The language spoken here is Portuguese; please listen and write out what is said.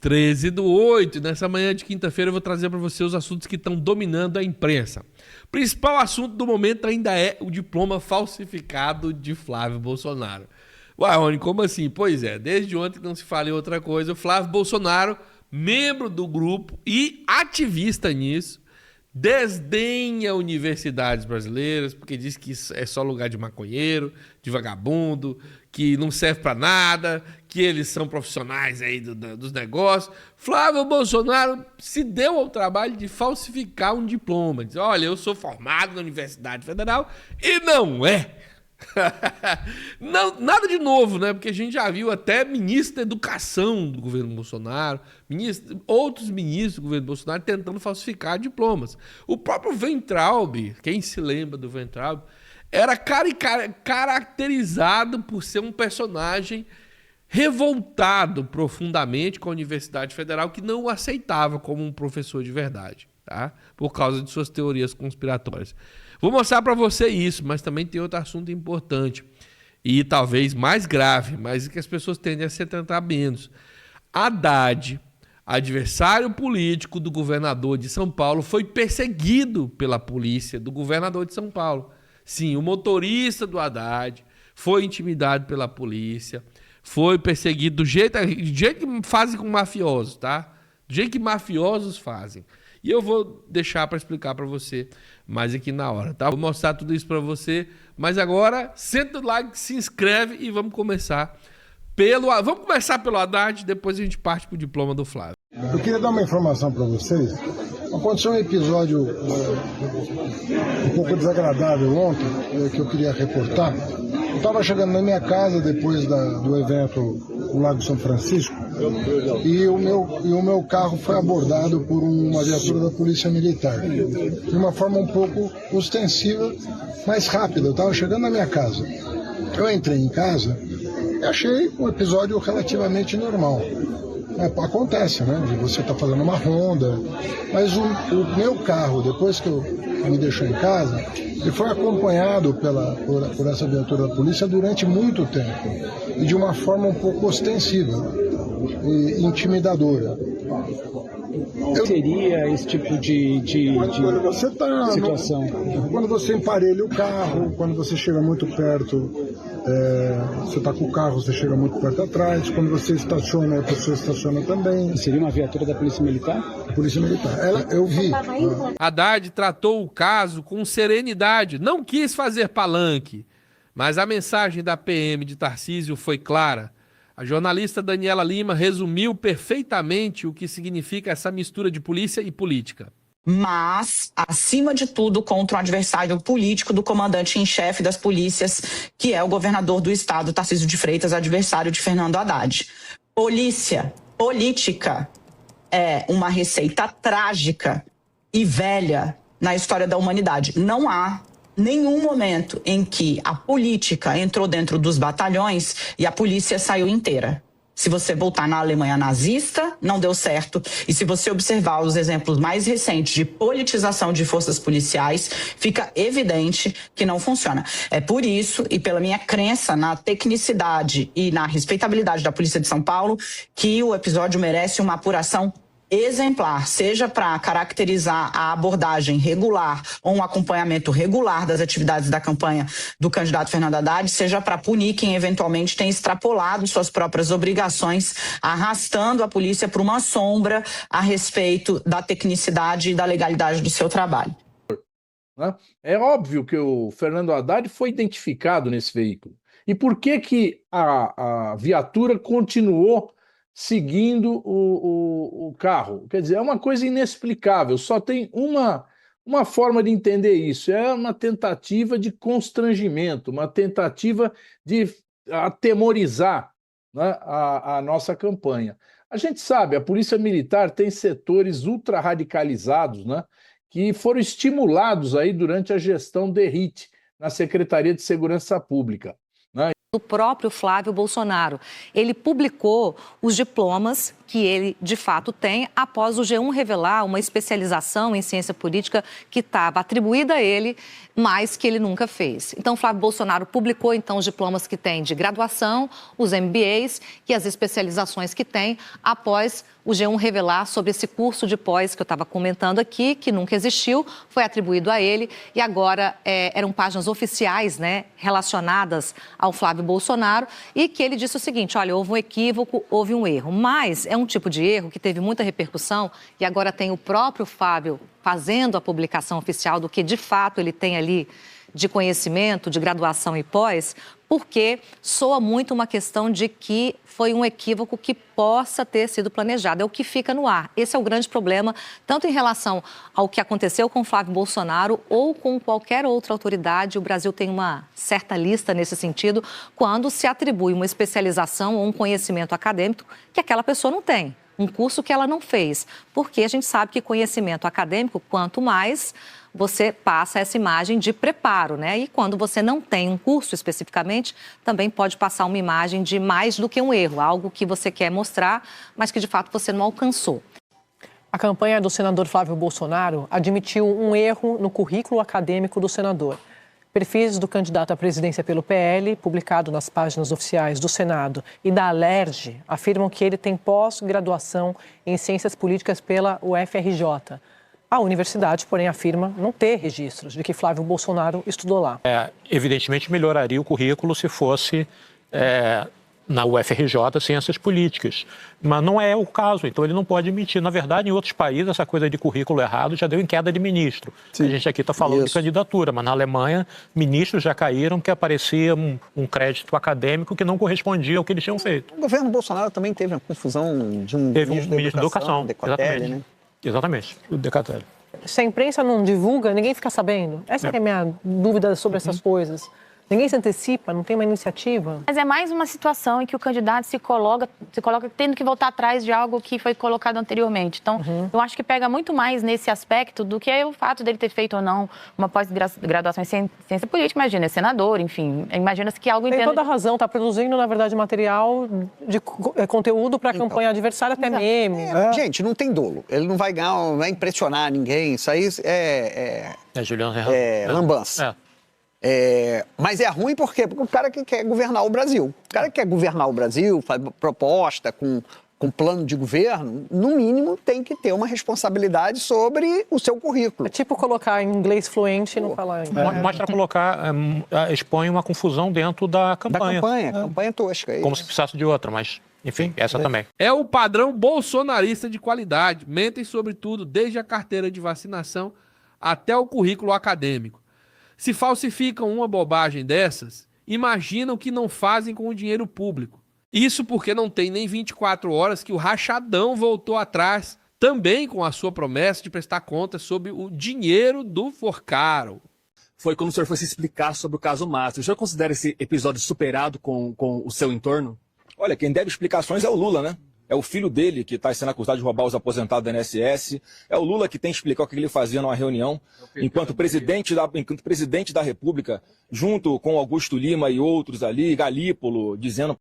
13/8, e nessa manhã de quinta-feira eu vou trazer para você os assuntos que estão dominando a imprensa. O principal assunto do momento ainda é o diploma falsificado de Flávio Bolsonaro. Ué, Rony, como assim? Pois é, desde ontem que não se fala em outra coisa, o Flávio Bolsonaro, membro do grupo e ativista nisso, desdenha universidades brasileiras, porque diz que isso é só lugar de maconheiro, de vagabundo, que não serve para nada, que eles são profissionais aí dos negócios. Flávio Bolsonaro se deu ao trabalho de falsificar um diploma. Diz, olha, eu sou formado na Universidade Federal e não é. Não, nada de novo, né? Porque a gente já viu até ministro da Educação do governo Bolsonaro, outros ministros do governo Bolsonaro tentando falsificar diplomas. O próprio Weintraub, quem se lembra do Weintraub, era caracterizado por ser um personagem revoltado profundamente com a Universidade Federal, que não o aceitava como um professor de verdade, tá? Por causa de suas teorias conspiratórias. Vou mostrar para você isso, mas também tem outro assunto importante e talvez mais grave, mas que as pessoas tendem a se atentar menos. Haddad, adversário político do governador de São Paulo, foi perseguido pela polícia do governador de São Paulo. Sim, o motorista do Haddad foi intimidado pela polícia, foi perseguido do jeito que fazem com mafiosos, tá? Do jeito que mafiosos fazem. E eu vou deixar para explicar para você mais aqui na hora, tá? Vou mostrar tudo isso para você, mas agora senta o like, se inscreve e vamos começar pelo Haddad, depois a gente parte pro diploma do Flávio. Eu queria dar uma informação para vocês. Aconteceu um episódio um pouco desagradável ontem, que eu queria reportar. Eu estava chegando na minha casa depois do evento no Lago São Francisco e o meu carro foi abordado por uma viatura da Polícia Militar, de uma forma um pouco ostensiva, mas rápida. Eu estava chegando na minha casa. Eu entrei em casa e achei um episódio relativamente normal. Acontece, né? De você estar fazendo uma ronda, mas o meu carro, depois que me deixou em casa, ele foi acompanhado por essa viatura da polícia durante muito tempo e de uma forma um pouco ostensiva e intimidadora. Qual seria esse tipo de situação? Quando você emparelha o carro, quando você chega muito perto, você está com o carro, você chega muito perto atrás. Quando você estaciona, a pessoa estaciona também. Seria uma viatura da Polícia Militar? Polícia Militar. Eu vi. Haddad tratou o caso com serenidade, não quis fazer palanque, mas a mensagem da PM de Tarcísio foi clara. A jornalista Daniela Lima resumiu perfeitamente o que significa essa mistura de polícia e política. Mas, acima de tudo, contra o adversário político do comandante em chefe das polícias, que é o governador do estado, Tarcísio de Freitas, adversário de Fernando Haddad. Política é uma receita trágica e velha na história da humanidade. Não há nenhum momento em que a política entrou dentro dos batalhões e a polícia saiu inteira. Se você voltar na Alemanha nazista, não deu certo. E se você observar os exemplos mais recentes de politização de forças policiais, fica evidente que não funciona. É por isso, e pela minha crença na tecnicidade e na respeitabilidade da Polícia de São Paulo, que o episódio merece uma apuração exemplar, seja para caracterizar a abordagem regular ou um acompanhamento regular das atividades da campanha do candidato Fernando Haddad, seja para punir quem eventualmente tem extrapolado suas próprias obrigações, arrastando a polícia para uma sombra a respeito da tecnicidade e da legalidade do seu trabalho. É óbvio que o Fernando Haddad foi identificado nesse veículo. E por que a viatura continuou seguindo o carro? Quer dizer, é uma coisa inexplicável, só tem uma forma de entender isso, é uma tentativa de constrangimento, uma tentativa de atemorizar, né, a nossa campanha. A gente sabe, a Polícia Militar tem setores ultra-radicalizados, né, que foram estimulados aí durante a gestão Derrite, na Secretaria de Segurança Pública. Do próprio Flávio Bolsonaro. Ele publicou os diplomas que ele, de fato, tem após o G1 revelar uma especialização em ciência política que estava atribuída a ele, mas que ele nunca fez. Então, Flávio Bolsonaro publicou, então, os diplomas que tem de graduação, os MBAs e as especializações que tem após o G1 revelar sobre esse curso de pós que eu estava comentando aqui, que nunca existiu, foi atribuído a ele e agora eram páginas oficiais, né, relacionadas ao Flávio Bolsonaro, e que ele disse o seguinte: olha, houve um equívoco, houve um erro, mas é um tipo de erro que teve muita repercussão e agora tem o próprio Flávio fazendo a publicação oficial do que de fato ele tem ali de conhecimento, de graduação e pós, porque soa muito uma questão de que foi um equívoco que possa ter sido planejado. É o que fica no ar. Esse é o grande problema, tanto em relação ao que aconteceu com Flávio Bolsonaro ou com qualquer outra autoridade. O Brasil tem uma certa lista nesse sentido, quando se atribui uma especialização ou um conhecimento acadêmico que aquela pessoa não tem. Um curso que ela não fez. Porque a gente sabe que conhecimento acadêmico, quanto mais você passa essa imagem de preparo, né? E quando você não tem um curso especificamente, também pode passar uma imagem de mais do que um erro, algo que você quer mostrar, mas que de fato você não alcançou. A campanha do senador Flávio Bolsonaro admitiu um erro no currículo acadêmico do senador. Perfis do candidato à presidência pelo PL, publicado nas páginas oficiais do Senado e da Alerj, afirmam que ele tem pós-graduação em Ciências Políticas pela UFRJ. A universidade, porém, afirma não ter registros de que Flávio Bolsonaro estudou lá. Evidentemente, melhoraria o currículo se fosse na UFRJ Ciências Políticas, mas não é o caso, então ele não pode emitir. Na verdade, em outros países, essa coisa de currículo errado já deu em queda de ministro. Sim. A gente aqui está falando de candidatura, mas na Alemanha, ministros já caíram que aparecia um crédito acadêmico que não correspondia ao que eles tinham feito. O governo Bolsonaro também teve uma confusão de um ministro da Educação, Decotelli, né? Exatamente, o Decotelli. Se a imprensa não divulga, ninguém fica sabendo. Essa é a minha dúvida sobre essas coisas. Ninguém se antecipa, não tem uma iniciativa. Mas é mais uma situação em que o candidato se coloca tendo que voltar atrás de algo que foi colocado anteriormente. Então, eu acho que pega muito mais nesse aspecto do que o fato dele ter feito ou não uma pós-graduação em ciência política. Imagina, é senador, enfim, imagina-se que algo... Tem toda a razão, está produzindo, na verdade, material de conteúdo para a campanha adversária, até meme. Gente, não tem dolo. Ele não vai ganhar, não vai impressionar ninguém. Isso aí Juliano lambança. Mas é ruim por quê? Porque o cara que quer governar o Brasil. O cara que quer governar o Brasil, faz proposta com plano de governo, no mínimo tem que ter uma responsabilidade sobre o seu currículo. É tipo colocar em inglês fluente e não falar em... Mas para colocar, expõe uma confusão dentro da campanha. Campanha tosca. Como se precisasse de outra, mas... Enfim, essa também. É o padrão bolsonarista de qualidade. Mentem sobre tudo, desde a carteira de vacinação até o currículo acadêmico. Se falsificam uma bobagem dessas, imaginam que não fazem com o dinheiro público. Isso porque não tem nem 24 horas que o Rachadão voltou atrás, também com a sua promessa de prestar contas sobre o dinheiro do Forcaro. Foi quando o senhor foi se explicar sobre o caso Márcio. O senhor considera esse episódio superado com o seu entorno? Olha, quem deve explicações é o Lula, né? É o filho dele que está sendo acusado de roubar os aposentados da INSS. É o Lula que tem que explicar o que ele fazia numa reunião, enquanto presidente da República, junto com Augusto Lima e outros ali, Galípolo, dizendo